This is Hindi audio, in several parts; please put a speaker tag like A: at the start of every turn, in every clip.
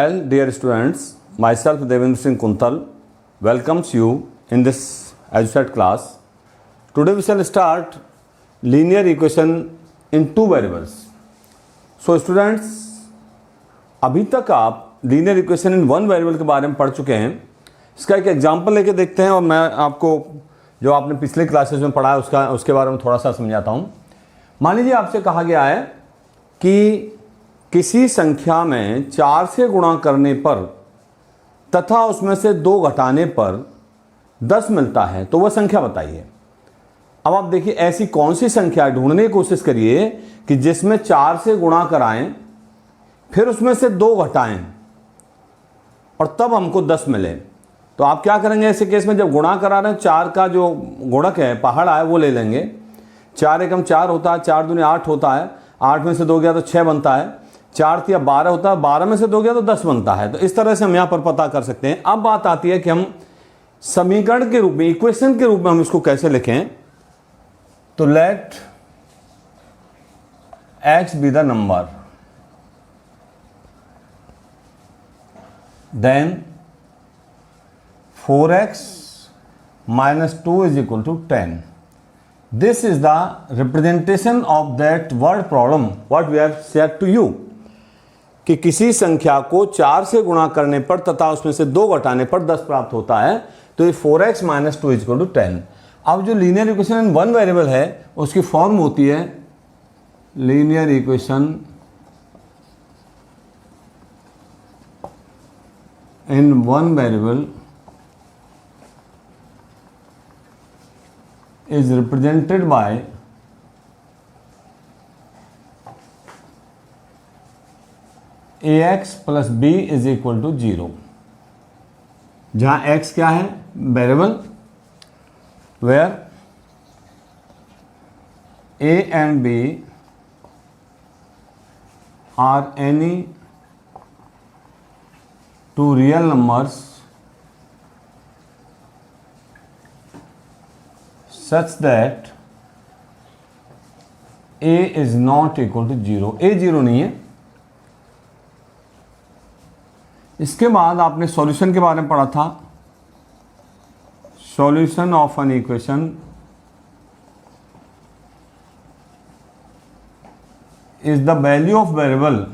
A: Well, dear students, myself Devendra Singh Kuntal welcomes you in this EduStat class. Today we shall start linear equation in two variables. So students, अभी तक आप linear equation in one variable के बारे में पढ़ चुके हैं. इसका एक एग्जांपल लेके देखते हैं और मैं आपको जो आपने पिछले क्लासेस में पढ़ा है उसके बारे में थोड़ा सा समझाता हूँ. मान लीजिए आपसे कहा गया है कि किसी संख्या में 4 से गुणा करने पर तथा उसमें से 2 घटाने पर 10 मिलता है, तो वह संख्या बताइए. अब आप देखिए ऐसी कौन सी संख्या ढूंढने की कोशिश करिए कि जिसमें 4 से गुणा कराएं, फिर उसमें से 2 घटाएं और तब हमको 10 मिले. तो आप क्या करेंगे ऐसे केस में, जब गुणा करा रहे हैं 4 का जो गुणक है पहाड़ा है वो ले लेंगे. 4 एकम 4 होता है, 4 दूनी 8 होता है, 8 में से 2 गया तो 6 बनता है, 4 तिया 12 होता है, 12 में से 2 गया तो 10 बनता है. तो इस तरह से हम यहाँ पर पता कर सकते हैं. अब बात आती है कि हम समीकरण के रूप में, इक्वेशन के रूप में हम इसको कैसे लिखें. तो let x be the number, then 4x minus 2 is equal to 10. This is the representation of that word problem what we have said to you, कि किसी संख्या को 4 से गुणा करने पर तथा उसमें से 2 घटाने पर 10 प्राप्त होता है. तो ये 4x minus 2 is equal to 10. अब जो linear equation in one variable है उसकी फॉर्म होती है linear equation in one variable is represented by ax plus b is equal to 0. जहां x क्या है, variable, where a and b are any two real numbers such that a is not equal to 0. a 0 नहीं है. इसके बाद आपने सॉल्यूशन के बारे में पढ़ा था. Solution of an equation is the value of variable.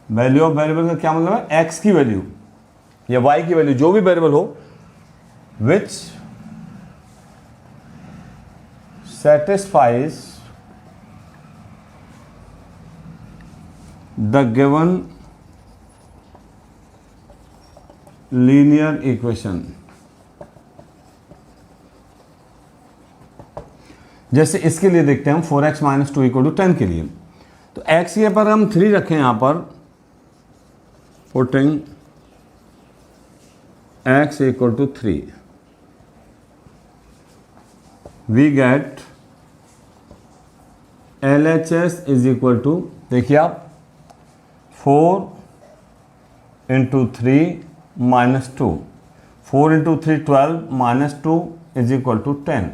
A: Value of variable का क्या मतलब है, x की वैल्यू या y की वैल्यू, जो भी वेरिएबल हो, which satisfies the given linear equation. जैसे इसके लिए देखते हैं हम 4x minus 2 equal to 10 के लिए. तो x के पर हम 3 रखें, यहां पर putting x equal to 3, we get LHS is equal to, देखिए आप, 4 into 3 minus 2. 4 into 3 12 minus 2 is equal to 10.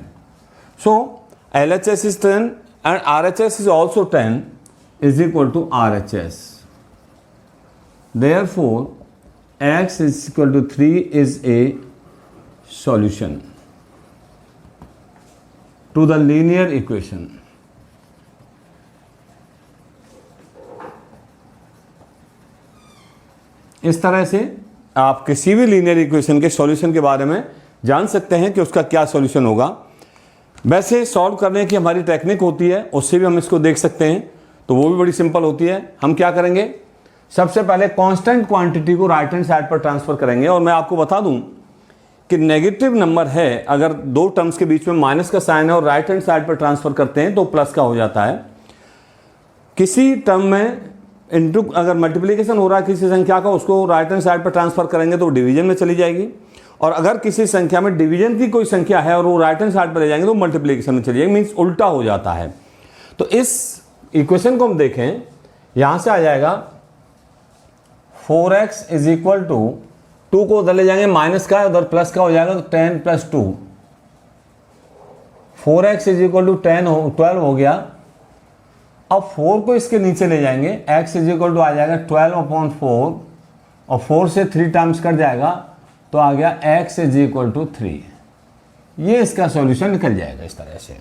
A: So LHS is 10 and RHS is also 10 is equal to RHS. Therefore x is equal to 3 is a solution to the linear equation. इस तरह से आप किसी भी लीनियर इक्वेशन के सॉल्यूशन के बारे में जान सकते हैं कि उसका क्या सॉल्यूशन होगा. वैसे सॉल्व करने की हमारी टेक्निक होती है, उससे भी हम इसको देख सकते हैं, तो वो भी बड़ी सिंपल होती है. हम क्या करेंगे, सबसे पहले कांस्टेंट क्वांटिटी को राइट हैंड साइड पर ट्रांसफर करेंगे. और मैं आपको बता दूं कि नेगेटिव नंबर है, अगर 2 टर्म्स के बीच में माइनस का साइन है और राइट हैंड साइड पर ट्रांसफर करते हैं तो प्लस का हो जाता है. किसी टर्म में इनटू अगर मल्टीप्लिकेशन हो रहा है किसी संख्या का, उसको राइट हैंड साइड पर ट्रांसफर करेंगे तो डिवीजन में चली जाएगी. और अगर किसी संख्या में डिवीजन की कोई संख्या है और वो राइट हैंड साइड पर ले जाएंगे तो मल्टीप्लिकेशन में चली जाएगी, मीन्स उल्टा हो जाता है. तो इस इक्वेशन को हम देखें, यहां से आ जाएगा 4x इज इक्वल टू 2 को उधर ले जाएंगे, माइनस का है उधर प्लस का हो जाएगा, तो 10 plus 2, 4x is equal to 12 हो गया. अब 4 को इसके नीचे ले जाएंगे, x इज इक्वल टू आ जाएगा 12/4 और 4 से 3 टाइम्स कट जाएगा तो आ गया x इज इक्वल टू 3। ये इसका सॉल्यूशन निकल जाएगा इस तरह से।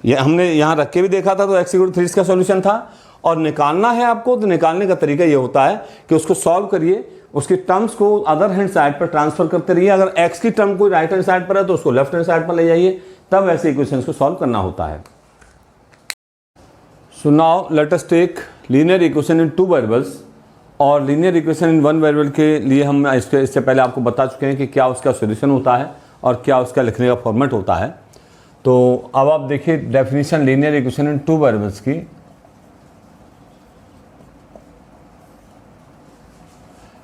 A: ये हमने यहाँ रख के भी देखा था, तो x इक्वल टू 3 इसका सॉल्यूशन था। और निकालना है आपको, तो निकालने का तरीका ये होता है कि उसको सॉल्व करिए, उसकी टर्म्स को अदर हैंड साइड पर ट्रांसफर करते रहिए। अगर x की टर्म कोई राइट हैंड साइड पर है तो उसको लेफ्ट हैंड साइड पर ले जाइए, तब ऐसे इक्वेशंस को सॉल्व करना होता है। So now let us take linear equation in 2 variables. और लीनियर इक्वेशन इन 1 वेरिएबल के लिए हम इससे पहले आपको बता चुके हैं कि क्या उसका सॉल्यूशन होता है और क्या उसका लिखने का फॉर्मेट होता है। तो अब आप देखिए definition linear equation in 2 variables की।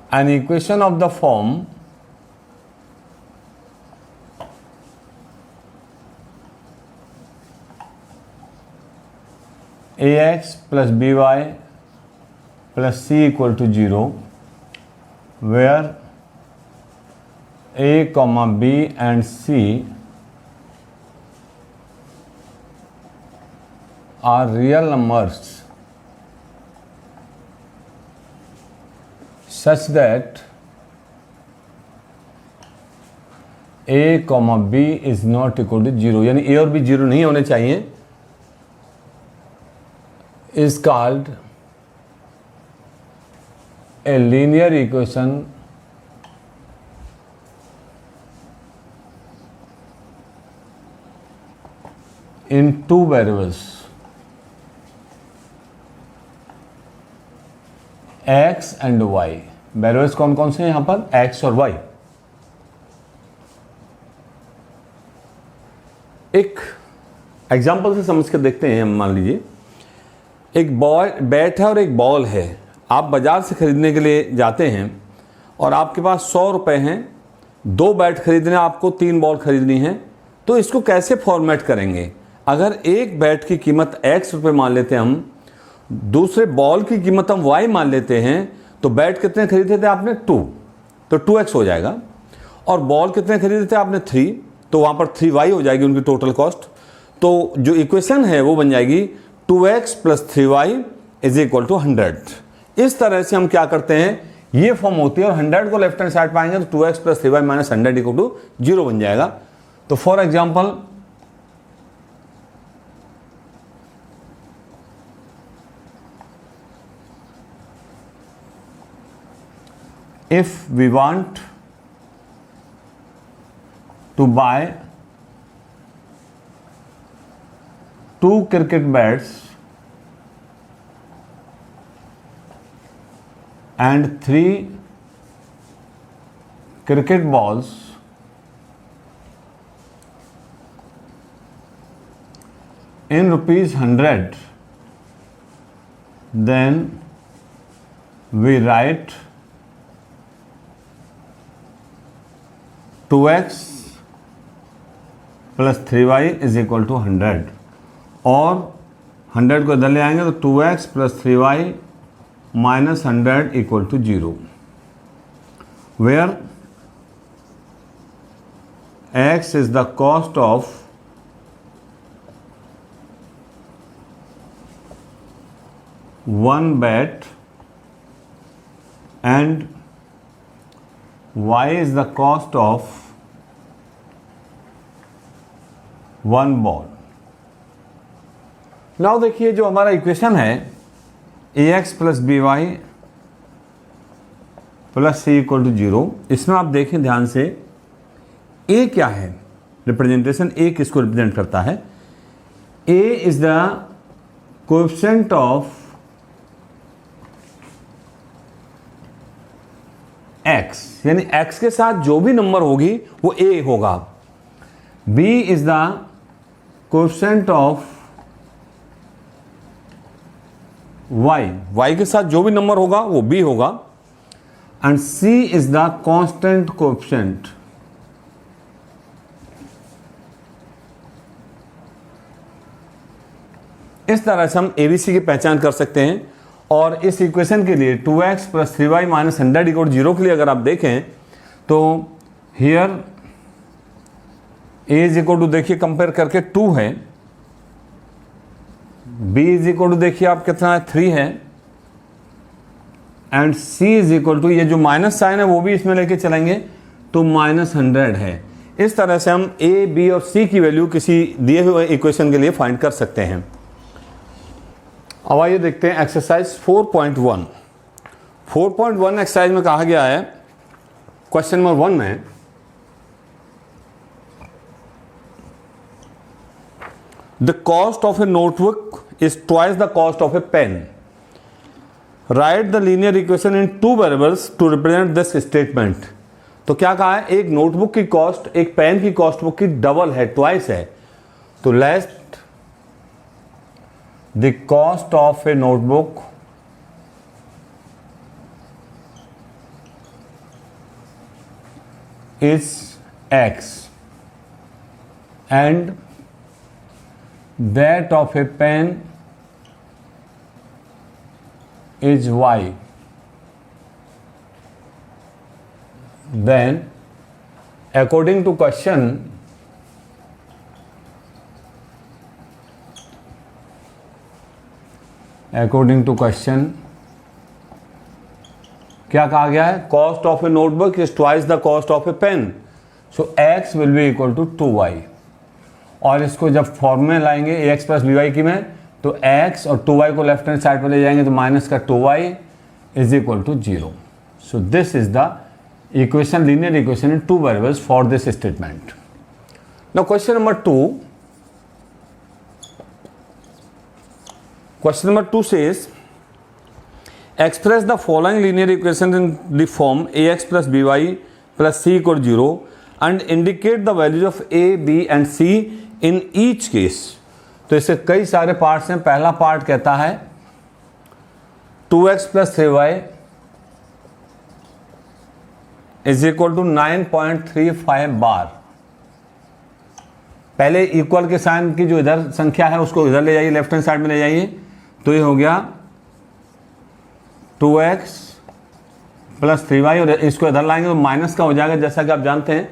A: An equation of the form ax plus by plus c equal to 0, where a comma b and c are real numbers such that a comma b is not equal to 0, यानी a और b 0 नहीं होने चाहिए, is called a linear equation in 2 variables x and y। Variables कौन कौन से हैं यहां पर? x और y। एक एग्जांपल से समझ कर देखते हैं। मान लीजिए एक बैट है और एक बॉल है। आप बाजार से खरीदने के लिए जाते हैं और आपके पास 100 रुपए हैं, 2 बैट खरीदने, आपको 3 बॉल खरीदनी है। तो इसको कैसे फॉर्मेट करेंगे? अगर एक बैट की कीमत x रुपये मान लेते हैं हम, दूसरे बॉल की कीमत हम y मान लेते हैं, तो बैट कितने खरीदे थे आपने? 2, तो 2x हो जाएगा। और बॉल कितने खरीदे थे आपने? 3, तो वहाँ पर 3y हो जाएगी उनकी टोटल कॉस्ट। तो जो इक्वेशन है वो बन जाएगी 2x plus 3y is equal to 100। इस तरह से हम क्या करते हैं, ये फॉर्म होती है। और 100 को लेफ्ट हैंड साइड पाएंगे तो 2x plus 3y minus 100 equal to 0 बन जाएगा। तो for example if we want to buy 2 cricket bats and 3 cricket balls in rupees 100, then we write 2x plus 3y is equal to 100। और 100 को इधर ले आएंगे तो 2x plus 3y minus 100 equal to 0, where x is the cost of one bat and y is the cost of one ball। Now देखिए जो हमारा इक्वेशन है ax plus B Y plus C equal to 0, इसमें आप देखें ध्यान से a क्या है, रिप्रेजेंटेशन a किसको रिप्रेजेंट करता है? a is the coefficient of x, यानी x के साथ जो भी नंबर होगी वो a होगा। b is the coefficient of y, y के साथ जो भी नंबर होगा वो b होगा। And c is the constant coefficient. इस तरह से हम abc की पहचान कर सकते हैं। और इस इक्वेशन के लिए 2x plus 3y minus 100 equal 0 के लिए अगर आप देखें तो here a is equal to, देखिए कंपेयर करके 2 है, b इज इक्वल टू देखिए आप कितना है 3 है, and c is equal to ये जो माइनस साइन है वो भी इसमें लेके चलेंगे तो -100 है। इस तरह से हम a, b और c की वैल्यू किसी दिए हुए इक्वेशन के लिए फाइंड कर सकते हैं। अब आइए देखते हैं एक्सरसाइज 4.1। 4.1 एक्सरसाइज में कहा गया है क्वेश्चन नंबर 1 में, the cost of a notebook is twice the cost of a pen, write the linear equation in 2 variables to represent this statement. तो क्या कहा है, एक नोटबुक की कॉस्ट एक पेन की कॉस्ट बुक की डबल है, ट्वाइस है। तो let the cost of a notebook is X and that of a pen is Y, then according to question क्या कहा गया है, cost of a notebook is twice the cost of a pen, so x will be equal to 2y। और इसको जब फॉर्म में लाएंगे ax प्लस by की में, तो x और 2y को लेफ्ट हैंड साइड पर ले जाएंगे तो माइनस का 2y is equal to 0। So this is the equation, linear equation in 2 variables for this statement. Now question number 2, question number 2 says express the following linear equation in the form ax plus by plus c equal 0 and indicate the values of a, b and c in each case। तो इससे कई सारे पार्ट्स हैं। पहला पार्ट कहता है 2x plus 3y is equal to 9.35 बार। पहले इक्वल के साइन की जो इधर संख्या है उसको इधर ले जाइए, लेफ्ट हैंड साइड में ले जाइए, तो ये हो गया 2x प्लस 3y और इसको इधर लाएंगे तो माइनस का हो जाएगा। जैसा कि आप जानते हैं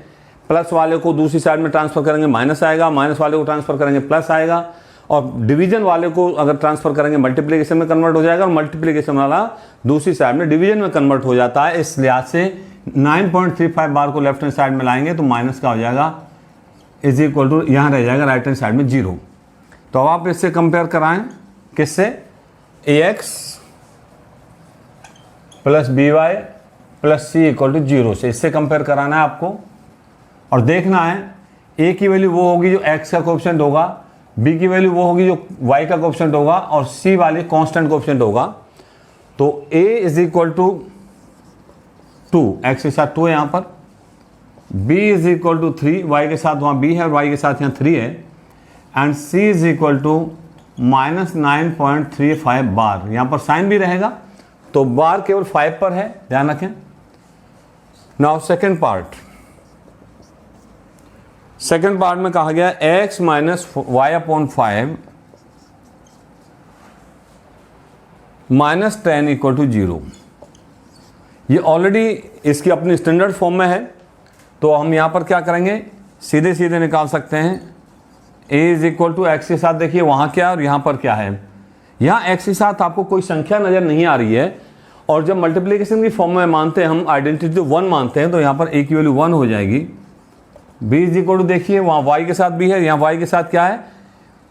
A: प्लस वाले को दूसरी साइड में ट्रांसफर करेंगे माइनस आएगा, माइनस वाले को ट्रांसफर करेंगे प्लस आएगा, और डिवीजन वाले को अगर ट्रांसफर करेंगे मल्टीप्लिकेशन में कन्वर्ट हो जाएगा, और मल्टीप्लिकेशन वाला दूसरी साइड में डिवीजन में कन्वर्ट हो जाता है। इस लिहाज से 9.35 बार को लेफ्ट हैंड साइड में लाएंगे तो माइनस का हो जाएगा इज इक्वल टू, यहाँ रह जाएगा राइट हैंड साइड में 0। तो अब आप इससे कंपेयर कराएं, किससे, ax plus B Y plus C equal to 0 से, इससे कंपेयर कराना है आपको। और देखना है ए की वैल्यू वो होगी जो एक्स का कोएफिशिएंट होगा, बी की वैल्यू वो होगी जो वाई का कोएफिशिएंट होगा, और सी वाली कांस्टेंट कोएफिशिएंट होगा। तो A is equal to 2, X के साथ 2 है यहाँ पर, B is equal to 3, Y के साथ वहाँ बी है और वाई के साथ यहाँ 3 है, and C is equal to -9.35 बार। यहाँ पर साइन भी रहेगा तो बार केवल 5 पर है, ध्यान रखें। नाउ सेकेंड पार्ट में कहा गया x minus Y upon 5 minus 10 equal to 0। ये ऑलरेडी इसकी अपनी स्टैंडर्ड फॉर्म में है, तो हम यहाँ पर क्या करेंगे, सीधे सीधे निकाल सकते हैं। a is equal to X के साथ, देखिए वहाँ क्या और यहाँ पर क्या है, यहाँ x के साथ आपको कोई संख्या नज़र नहीं आ रही है, और जब मल्टीप्लिकेशन की फॉर्म में मानते हैं हम, आइडेंटिटी 1 मानते हैं, तो यहाँ पर a की वैल्यू 1 हो जाएगी। b इज इक्वल टू, देखिए वहाँ y के साथ भी है, यहाँ y के साथ क्या है,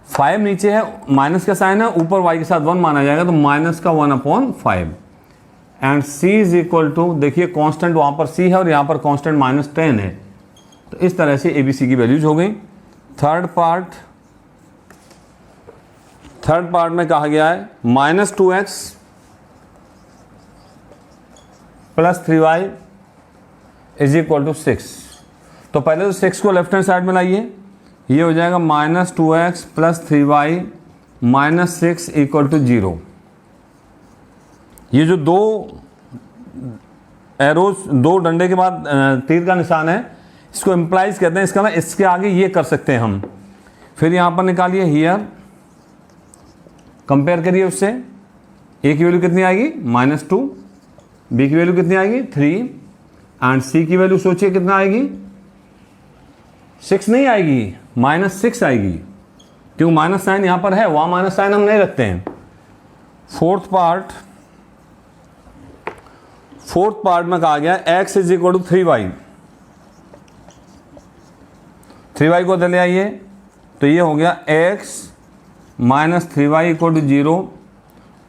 A: 5 नीचे है, माइनस का साइन है, ऊपर y के साथ 1 माना जाएगा, तो माइनस का 1/5। And c is equal to, देखिए कांस्टेंट वहाँ पर c है और यहाँ पर कांस्टेंट -10 है। तो इस तरह से ABC की वैल्यूज हो गई। थर्ड पार्ट में कहा गया है -2x plus 3y is equal to 6। तो पहले तो 6 को लेफ्ट हैंड साइड में लाइए, ये हो जाएगा -2x plus 3y minus 6 equal to 0। ये जो दो एरोज, दो डंडे के बाद तीर का निशान है, इसको इम्प्लाइज कहते हैं। इसका ना इसके आगे ये कर सकते हैं हम। फिर यहाँ पर निकालिए हियर, कंपेयर करिए उससे, ए की वैल्यू कितनी आएगी -2, बी की वैल्यू कितनी आएगी 3, एंड सी की वैल्यू सोचिए कितना आएगी, 6 नहीं आएगी, -6 आएगी। क्योंकि माइनस साइन यहाँ पर है, वहाँ माइनस साइन हम नहीं रखते हैं। फोर्थ पार्ट में कहा गया x is equal to 3y, 3y को इधर ले आइए तो ये हो गया x minus 3y equal to 0।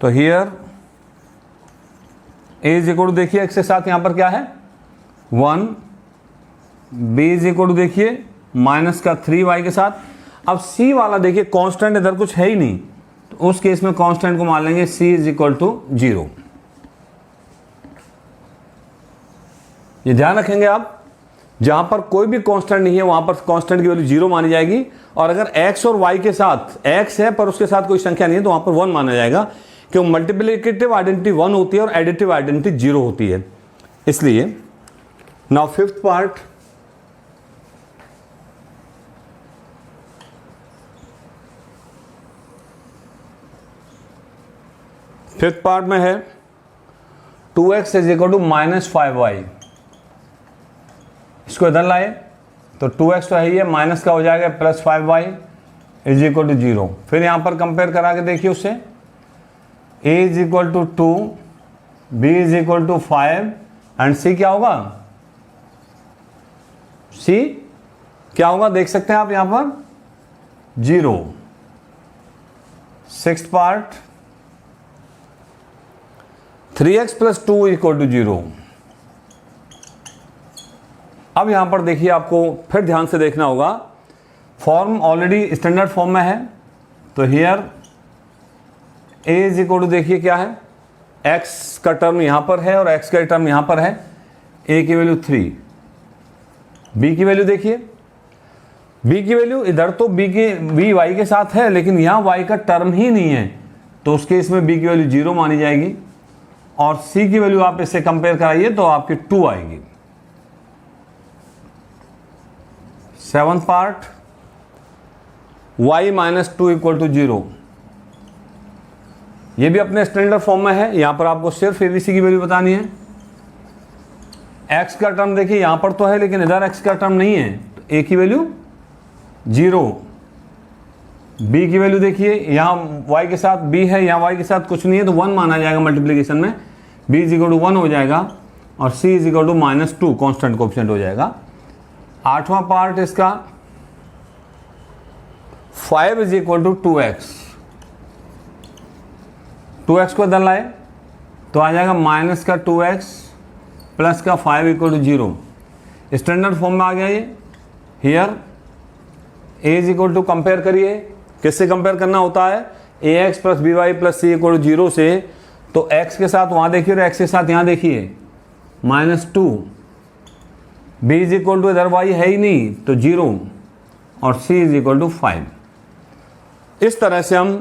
A: तो here a is equal to देखिए x के साथ यहाँ पर क्या है 1, b इज इक्वल टू देखिए माइनस का 3y के साथ। अब c वाला देखिए कांस्टेंट इधर कुछ है ही नहीं, तो उस केस में कांस्टेंट को मान लेंगे c इज इक्वल टू 0। ये ध्यान रखेंगे आप, जहां पर कोई भी कांस्टेंट नहीं है वहां पर कांस्टेंट की वैल्यू 0 मानी जाएगी, और अगर x और y के साथ x है पर उसके साथ कोई संख्या नहीं है तो वहां पर 1 माना जाएगा, क्योंकि मल्टीप्लिकेटिव आइडेंटिटी 1 होती है और एडिटिव आइडेंटिटी 0 होती है। इसलिए now fifth part, fifth part में है 2x is equal to minus 5y। इसको इधर लाए तो 2x तो है ही है, माइनस का हो जाएगा plus 5y is equal to 0। फिर यहां पर कंपेयर करा के देखिए उससे, a is equal to 2, b is equal to 5 and c क्या होगा, c क्या होगा देख सकते हैं आप यहां पर 0। Sixth part 3x plus 2 equal to 0। अब यहां पर देखिए आपको फिर ध्यान से देखना होगा, फॉर्म ऑलरेडी स्टैंडर्ड फॉर्म में है, तो here a is equal to देखिए क्या है, x का टर्म यहां पर है और x का टर्म यहां पर है, a की वैल्यू 3, b की वैल्यू देखिए, b की वैल्यू इधर तो b y के साथ है लेकिन यहां y का टर्म ही नहीं है, तो उस केस में b की वैल्यू 0 मानी जाएगी, और c की वैल्यू आप इससे कंपेयर कराइए तो आपकी 2 आएगी। Seventh part y minus 2 equal to 0। ये भी अपने स्टैंडर्ड फॉर्म में है, यहां पर आपको सिर्फ abc की वैल्यू बतानी है। x का टर्म देखिए यहां पर तो है लेकिन इधर x का टर्म नहीं है, तो a की वैल्यू 0, b की वैल्यू देखिए यहां y के साथ b है, यहां y के साथ कुछ नहीं है तो 1 माना जाएगा मल्टीप्लीकेशन में, b इज इक्वल टू 1 हो जाएगा और c is equal to minus 2 constant coefficient हो जाएगा। आठवां पार्ट इसका 5 is equal to 2x, 2x को इधर लाए तो आ जाएगा माइनस का 2x प्लस का 5 इक्वल टू 0। स्टैंडर्ड फॉर्म में आ गया ये। Here a is equal to compare करिए, किससे कंपेयर करना होता है, ax plus by plus c equal to 0 से, तो x के साथ वहां देखिए और x के साथ यहां देखिए minus 2, b is equal to इधर y है ही नहीं तो 0 और c इज इक्वल टू 5। इस तरह से हम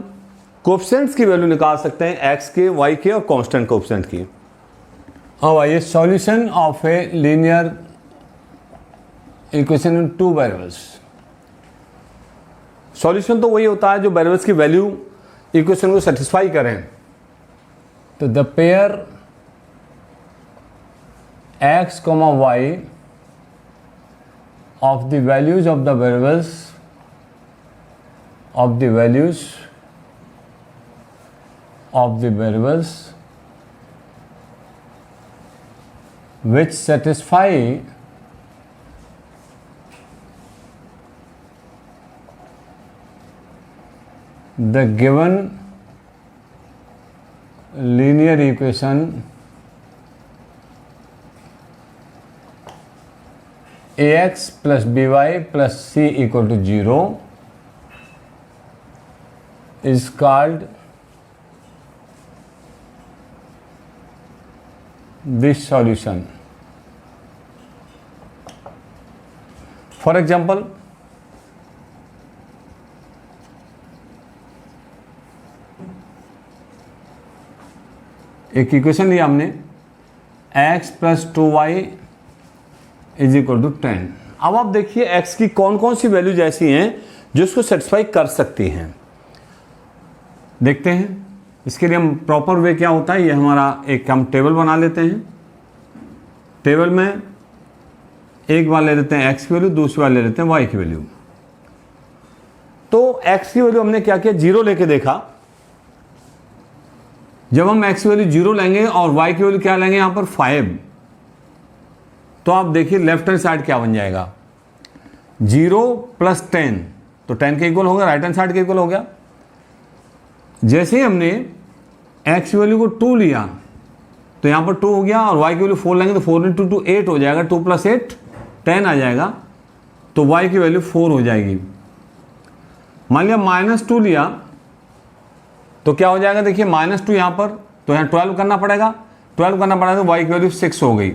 A: कोएफिशिएंट्स की वैल्यू निकाल सकते हैं x के, y के और कांस्टेंट कोएफिशिएंट की। अब आइए solution of a linear equation in 2 variables. Solution तो वही होता है जो वेरिएबल्स की वैल्यू इक्वेशन को सेटिस्फाई करें। तो the pair x, y of the values of the variables of the values of the variables which satisfy the given linear equation ax plus by plus c equal to 0 is called this solution. For example, एक इक्वेशन लिया हमने x plus 2y is equal to 10। अब आप देखिए x की कौन कौन सी वैल्यूज ऐसी हैं जो इसको सेटिस्फाई कर सकती हैं। देखते हैं इसके लिए हम प्रॉपर वे क्या होता है, ये हमारा एक हम टेबल बना लेते हैं। टेबल में एक बार ले लेते हैं x की वैल्यू, दूसरी बार ले लेते हैं y की वैल्यू। तो x की वैल्यू हमने क्या किया, 0 लेके देखा। जब हम x की वैल्यू 0 लेंगे और y की वैल्यू क्या लेंगे यहां पर 5, तो आप देखिए लेफ्ट हैंड साइड क्या बन जाएगा, 0 + 10, तो 10 के इक्वल हो गया, राइट हैंड साइड के इक्वल हो गया। जैसे ही हमने x की वैल्यू को 2 लिया तो यहाँ पर 2 हो गया, और y की वैल्यू 4 लेंगे तो 4 × 2 8 हो जाएगा, 2 + 8 10 आ जाएगा, तो y की वैल्यू 4 हो जाएगी। मान लिया -2 लिया तो क्या हो जाएगा, देखिए -2 यहाँ पर, तो यहाँ 12 करना पड़ेगा, 12 करना पड़ेगा तो y की वैल्यू 6 हो गई।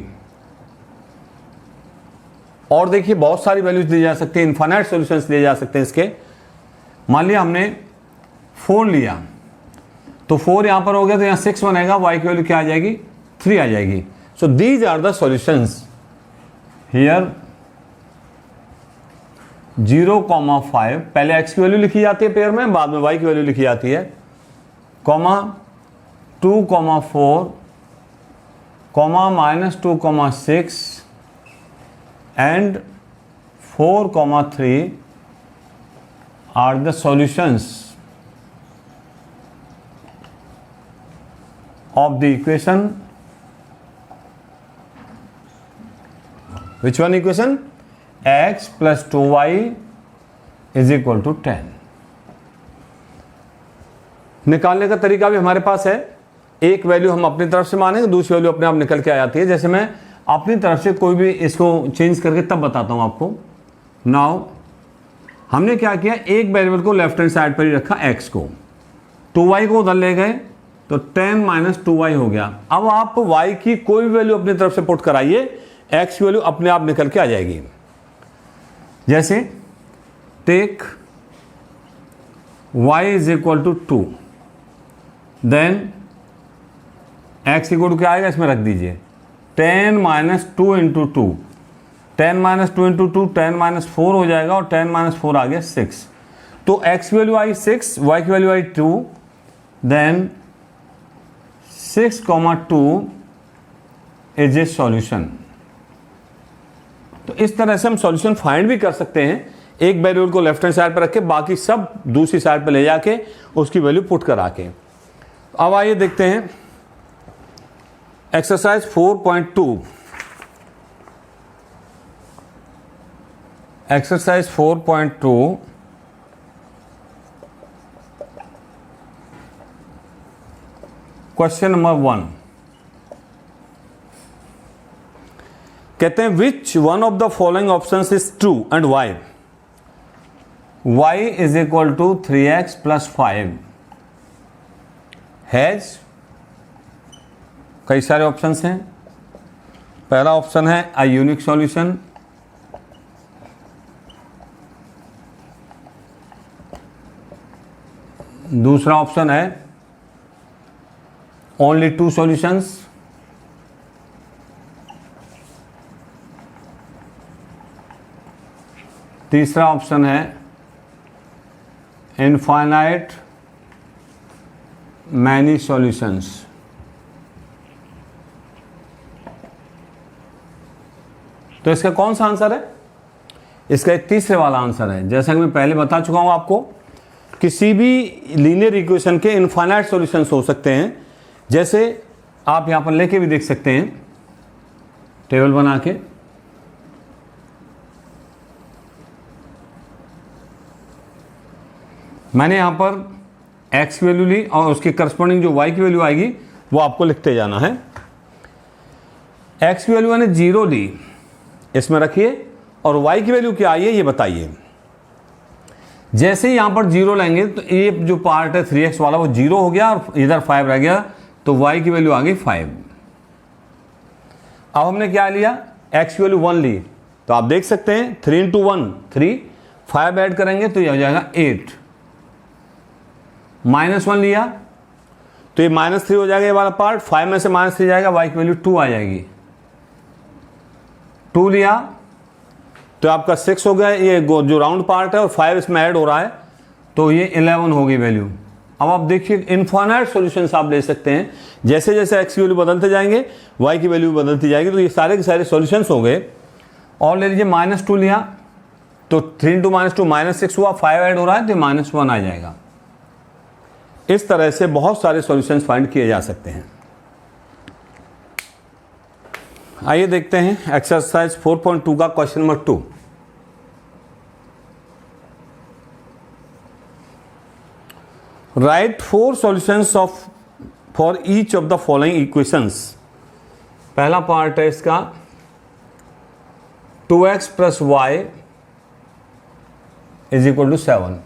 A: और देखिए बहुत सारी वैल्यूज दी जा सकती है, इनफाइनाइट सॉल्यूशंस दिए जा सकते हैं इसके। मान लिया हमने 4 लिया तो 4 यहाँ पर हो गया, तो यहाँ 6 बनेगा, y की वैल्यू क्या आ जाएगी, 3 आ जाएगी। So these are the solutions here. 0,5 पहले x की वैल्यू लिखी जाती है पेयर में, बाद में y की वैल्यू लिखी जाती है, comma 2,4, comma -2,6 and 4,3 are the solutions of the equation. Which one equation? X plus 2y is equal to 10. निकालने का तरीका भी हमारे पास है, एक वैल्यू हम अपनी तरफ से मानेंगे, दूसरी वैल्यू अपने आप निकल के आ जाती है। जैसे मैं अपनी तरफ से कोई भी इसको चेंज करके तब बताता हूं आपको। नाउ हमने क्या किया, एक वेरिएबल को लेफ्ट हैंड साइड पर ही रखा, x को, 2y को उधर ले गए तो 10 - 2y हो गया। अब आप y की कोई भी वैल्यू अपनी तरफ से पुट कराइए, x की वैल्यू अपने आप निकल के आ जाएगी। जैसे टेक y = 2, देन x = क्या आएगा, इसमें रख दीजिए 10 - 2 × 2, 10 - 2 × 2 10 - 4 हो जाएगा, और 10 - 4 आ गया 6। तो x की वैल्यू आई 6, y की वैल्यू आई 2, देन 6,2 इज ए सॉल्यूशन। तो इस तरह से हम सॉल्यूशन फाइंड भी कर सकते हैं, एक वेरिएबल को लेफ्ट हैंड साइड पर रख के, बाकी सब दूसरी साइड पर ले जाके उसकी वैल्यू पुट करा के। अब आइए देखते हैं एक्सरसाइज 4.2। एक्सरसाइज 4.2 क्वेश्चन नंबर 1 कहते हैं which one of the following options is true and y. y = 3x + 5 has, कई सारे ऑप्शंस हैं। पहला ऑप्शन है अ यूनिक सॉल्यूशन, दूसरा ऑप्शन है ओनली 2 सॉल्यूशंस, तीसरा ऑप्शन है इनफाइनाइट मैनी सॉल्यूशंस। तो इसका कौन सा आंसर है, इसका एक तीसरे वाला आंसर है। जैसा कि मैं पहले बता चुका हूं आपको, किसी भी लीनियर इक्वेशन के इनफाइनाइट सॉल्यूशंस हो सकते हैं। जैसे आप यहां पर लेके भी देख सकते हैं टेबल बना के, मैंने यहां पर x की वैल्यू ली और उसकी करस्पॉन्डिंग जो y की वैल्यू आएगी वो आपको लिखते जाना है। x की वैल्यू मैंने 0 ली, इसमें रखिए, और y की वैल्यू क्या आई है ये बताइए। जैसे ही यहां पर 0 लेंगे तो ये जो पार्ट है 3x वाला वो 0 हो गया और इधर 5 रह गया, तो y की वैल्यू आ गई 5। अब हमने क्या लिया, x की वैल्यू 1 ली, तो आप देख सकते हैं 3 × 1 3, 5 ऐड करेंगे तो ये हो जाएगा 8। -1 लिया तो ये -3 हो जाएगा, ये वाला पार्ट 5 में से -3 जाएगा, y की वैल्यू 2 आ जाएगी। 2 लिया तो आपका 6 हो गया, ये जो राउंड पार्ट है, और 5 इसमें ऐड हो रहा है तो ये 11 होगी वैल्यू। अब आप देखिए इनफाइनाइट सॉल्यूशंस आप ले सकते हैं, जैसे जैसे x की वैल्यू बदलते जाएंगे y की वैल्यू बदलती जाएगी, तो ये सारे के सारे सॉल्यूशंस हो गए। और ले लीजिए -2 लिया तो 3 इंटू -2 -6 हुआ, 5 ऐड हो रहा है तो -1 आ जाएगा। इस तरह से बहुत सारे सॉल्यूशंस फाइंड किए जा सकते हैं। आइए देखते हैं एक्सरसाइज 4.2 का question number 2। Right 4 solutions for each of the following equations. पहला पार्ट है इसका 2x + y = 7।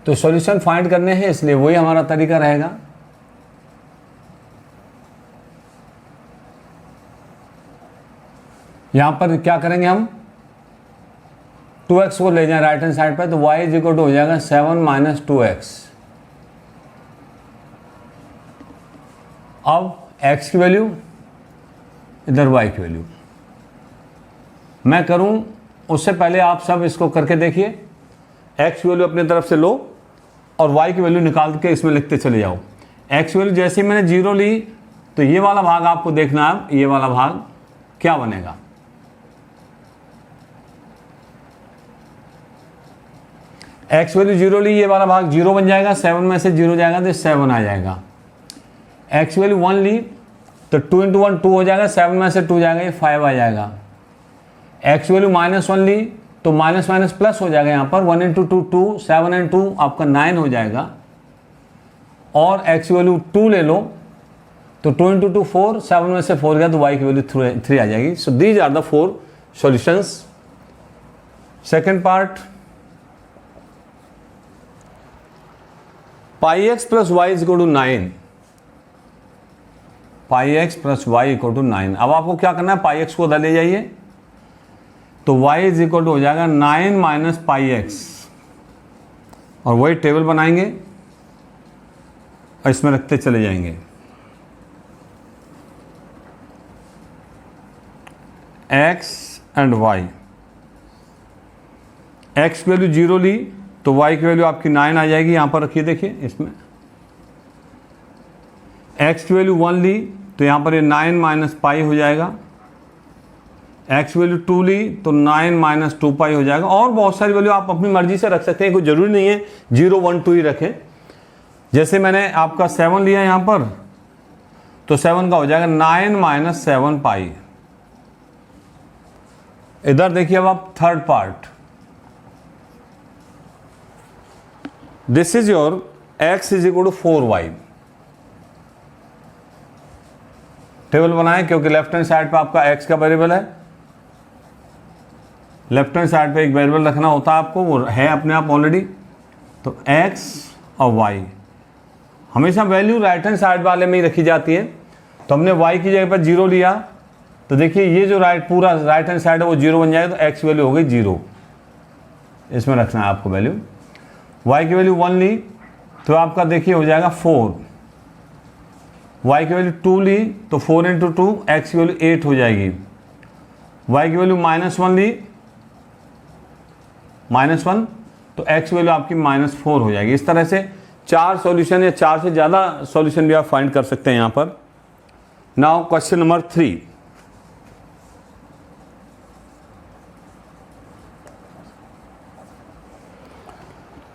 A: तो सॉल्यूशन फाइंड करने हैं, इसलिए वही हमारा तरीका रहेगा। यहां पर क्या करेंगे हम, 2x को ले जाएं राइट हैंड साइड पे, तो y = हो जाएगा 7 - 2x। अब x की वैल्यू, इधर y की वैल्यू। मैं करूं उससे पहले आप सब इसको करके देखिए। x की वैल्यू अपनी तरफ से लो और y की वैल्यू निकाल के इसमें लिखते चले जाओ। x की वैल्यू जैसे ही मैंने 0 ली तो ये वाला भाग आपको देखना है, ये वाला भाग क्या बनेगा। x वैल्यू 0 ली, ये वाला भाग 0 बन जाएगा, 7 में से 0 जाएगा तो 7 आ जाएगा। x वैल्यू 1 ली तो 2 × 1 2 हो जाएगा, 7 में से 2 जाएगा, ये 5 आ जाएगा। x वैल्यू -1 ली तो माइनस माइनस प्लस हो जाएगा, यहाँ पर 1 × 2 2, 7 × 2 आपका 9 हो जाएगा। और x वैल्यू 2 ले लो तो 2 × 2 4, 7 में से 4 गया तो y की वैल्यू 3 आ जाएगी। So these are the 4 solutions. Second part, πx + y = 9। πx + y = 9। अब आपको क्या करना है, πx को उधर ले जाइए तो y = हो जाएगा 9 - πx, और वही टेबल बनाएंगे और इसमें रखते चले जाएंगे। x एंड y, x की वैल्यू 0 ली तो y की वैल्यू आपकी 9 आ जाएगी, यहां पर रखिए, देखिए इसमें। x की वैल्यू 1 ली तो यहां पर ये 9 - π हो जाएगा। x वैल्यू 2 ली तो 9 - 2π हो जाएगा। और बहुत सारी वैल्यू आप अपनी मर्जी से रख सकते हैं, कोई जरूरी नहीं है 0 1 2 ही रखें। जैसे मैंने आपका 7 लिया यहां पर, तो 7 का हो जाएगा 9 - 7π। इधर देखिए अब आप third part, this is your x = 4y। Table बनाएं, क्योंकि लेफ्ट हैंड साइड पे आपका x का वेरिएबल है। लेफ्ट हैंड साइड पे एक वेरिएबल रखना होता है आपको, वो है अपने आप ऑलरेडी। तो x और y हमेशा वैल्यू राइट हैंड साइड वाले में ही रखी जाती है। तो हमने y की जगह पर 0 लिया तो देखिए ये जो पूरा राइट हैंड साइड है वो 0 बन जाएगा, तो x वैल्यू हो गई 0। इसमें रखना है आपको वैल्यू। y की वैल्यू 1 ली तो आपका देखिए हो जाएगा 4। y की वैल्यू 2 ली तो 4 × 2, x की वैल्यू 8 हो जाएगी। y की वैल्यू -1 ली, -1, तो x वैल्यू आपकी -4 हो जाएगी। इस तरह से 4 सॉल्यूशन या 4 से ज़्यादा सॉल्यूशन भी आप फाइंड कर सकते हैं यहाँ पर। Now question number 3।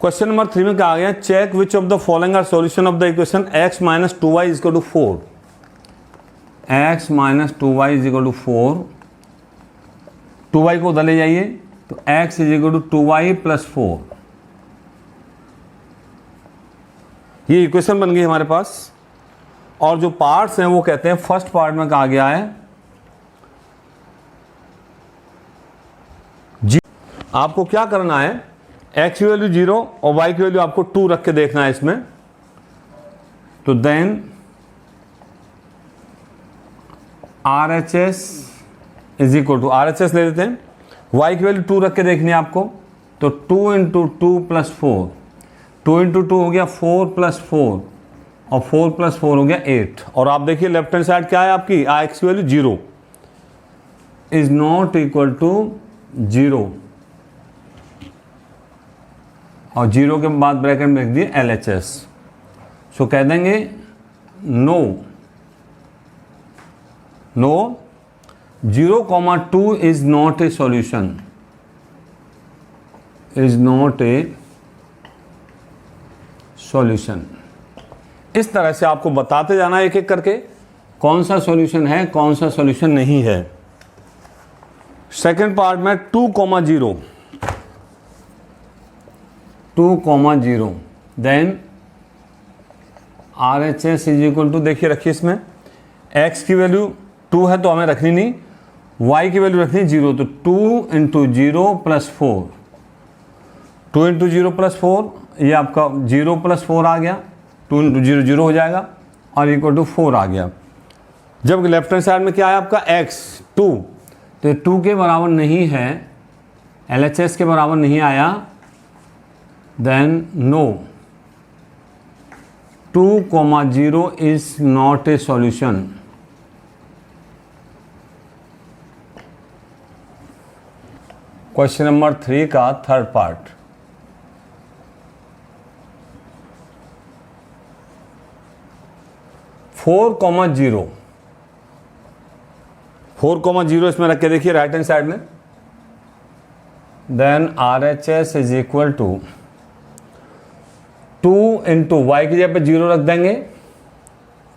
A: Question number 3 में क्या आ गया, check which of the following are solution of the equation x - 2y = 4। x - 2y = 4। 2y को उधर ले जाइए तो x = 2y + 4। ये इक्वेशन बन गई हमारे पास। और जो पार्ट्स हैं वो कहते हैं, फर्स्ट पार्ट में कहा गया है जी, आपको क्या करना है, x की वैल्यू 0 और y की वैल्यू आपको 2 रख के देखना है इसमें। तो देन RHS = RHS ले लेते हैं, y की वैल्यू 2 रख के देखनी है आपको। तो 2 × 2 + 4, 2 × 2 हो गया 4 + 4, और 4 + 4 हो गया 8। और आप देखिए लेफ्ट हैंड साइड क्या है आपकी, x की value 0 is not equal to 0, और 0 के बाद ब्रैकेट में लिख दिए LHS। सो कह देंगे no 0, 2 is not a solution. Is not a solution. इस तरह से आपको बताते जाना एक एक करके कौन सा सॉल्यूशन है, कौन सा सॉल्यूशन नहीं है। सेकंड पार्ट में 2,0 then RHS is equal to, देखिए रखिए इसमें x की वैल्यू 2 है तो हमें रखनी नहीं, y की वैल्यू रखनी 0, तो 2 इंटू 0 प्लस 4, 2 इंटू 0 प्लस 4, ये आपका 0 प्लस 4 आ गया, 2 इंटू 0 0 हो जाएगा और इक्वल टू 4 आ गया। जब लेफ्ट हैंड साइड में क्या है आपका x 2, तो 2 के बराबर नहीं है, LHS के बराबर नहीं आया, then no 2,0 is not a solution. Question number 3 का third part, four comma zero इसमें रख के देखिए राइट हैंड साइड में, then RHS is equal to 2 into y की जगह पे 0 रख देंगे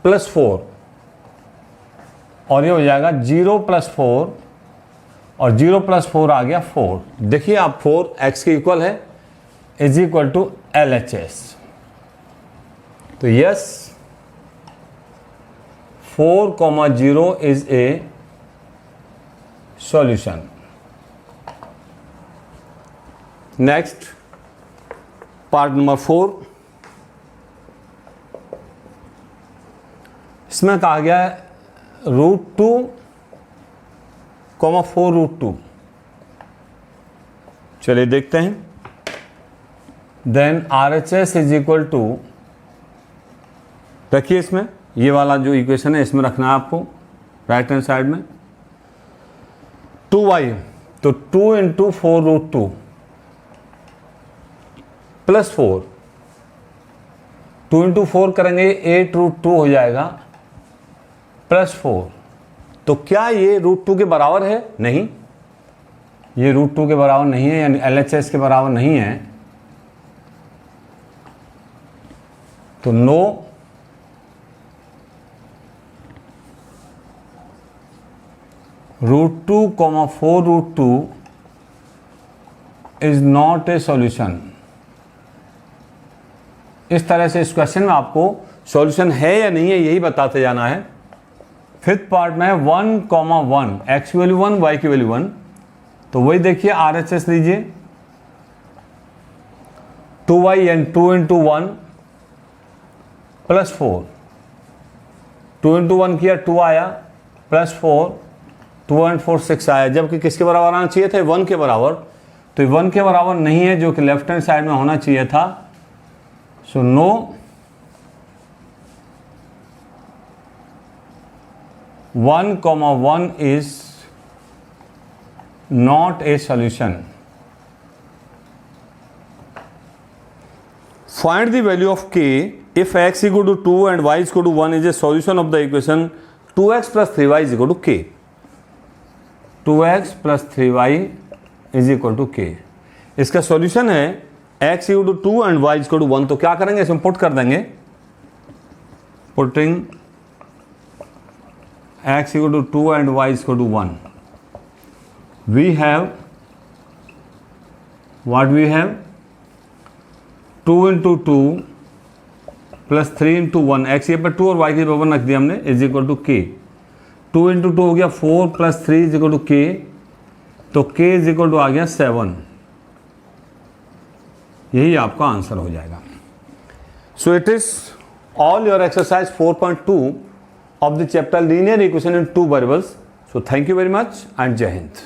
A: प्लस 4, और ये हो जाएगा 0 प्लस 4, और 0 प्लस 4 आ गया 4। देखिए आप 4 x के इक्वल है, इज इक्वल टू LHS। तो yes 4,0 is a solution. Next part number 4, इसमें कहा गया है √2, 4√2। चलिए देखते हैं। Then RHS is equal to, रखिए इसमें ये वाला जो इक्वेशन है इसमें रखना है आपको राइट हैंड साइड में, 2y, तो 2 इंटू 4√2 प्लस 4, 2 इंटू 4 करेंगे 8√2 हो जाएगा प्लस 4। तो क्या ये √2 के बराबर है? नहीं, ये √2 के बराबर नहीं है, यानी LHS के बराबर नहीं है, तो no √2, 4√2 is not a solution. इस तरह से इस क्वेश्चन में आपको सॉल्यूशन है या नहीं है यही बताते जाना है। फिफ्थ पार्ट में 1,1, x की वैल्यू 1, y की वैल्यू 1, तो वही देखिए RHS लीजिए 2y and 2 into 1 plus 4, 2 into 1 किया 2 आया प्लस 4, 2 एंड 4 6 आया, जबकि किसके बराबर आना चाहिए थे? 1 के बराबर। तो 1 के बराबर नहीं है जो कि लेफ्ट हैंड साइड में होना चाहिए था। So no 1,1 is not a solution. Find the value of k if x equal to 2 and y is equal to 1 is a solution of the equation 2x plus 3y is equal to k. 2x plus 3y is equal to k. इसका सॉल्यूशन है x equal to 2 and y is equal to 1। तो क्या करेंगे? इसमें पुट कर देंगे, putting x equal to 2 and y is equal to 1. We have, what we have? 2 into 2 plus 3 into 1, x ये पर 2 और y के बराबर रख दिया हमने, is equal to k। 2 into 2 हो गया 4 plus 3 is equal to k, तो k इज इक्वल टू आ गया 7। यही आपका आंसर हो जाएगा। So it is all your exercise 4.2 of the chapter linear equation in two variables. So thank you very much and Jai Hind.